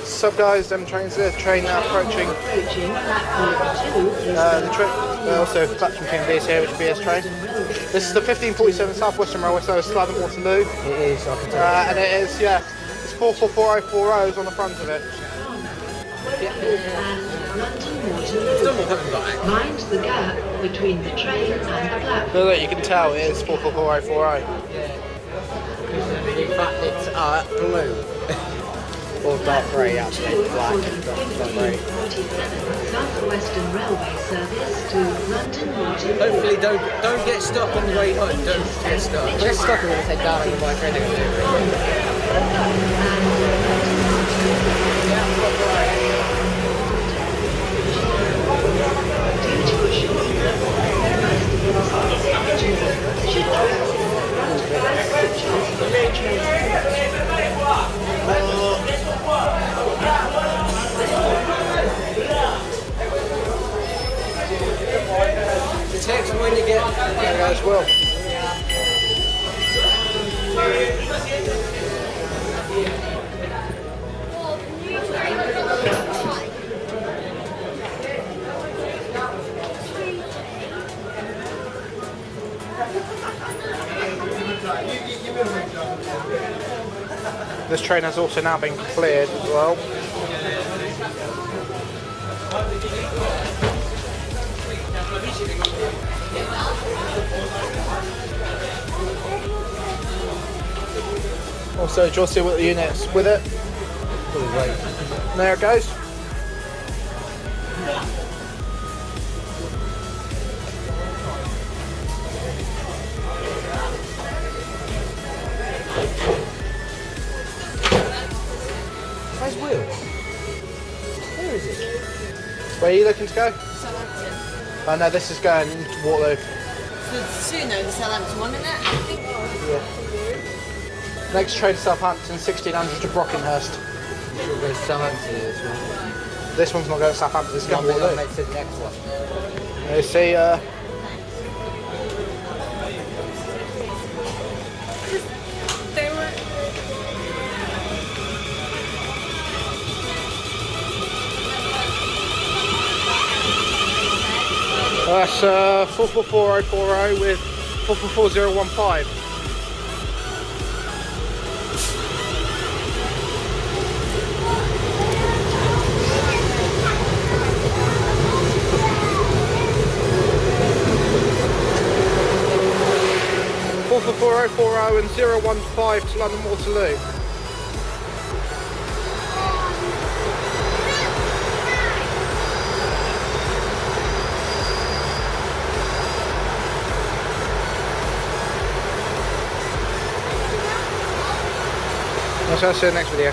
Sup guys, them trains there, train now approaching also platform King B's here, which BS train. This is the 1547 South Western Railway, so it's Slough and Waterloo. It is, I can tell. And it is, yeah, it's 444040s on the front of it. Mind the gap between the train and the platform. So look, you can tell it is 444040. In fact, it's blue. Or dark grey, actually, black. Dark grey. Southwestern Railway service to London Waterloo. Hopefully don't get stuck on the way home. Don't get stuck. Get stuck, we're going to take down on the bike train. Text when you get there as well. This train has also now been cleared as well. Also, do you want to see what the unit's with it? There it goes. Where's Will? Where is it? Where are you looking to go? Southampton. Oh no, this is going to Waterloo. The Suno, the Southampton one, isn't it? I think. Yeah. Next train to Southampton, 1600 to Brockenhurst. Sure goes to Southampton this one. This one's not going to Southampton, it's going to I'll Waterloo. make to the next one. You see, They were. that's 444040 with 444015. For 4040 and 015 to London Waterloo. I'll see you in the next video.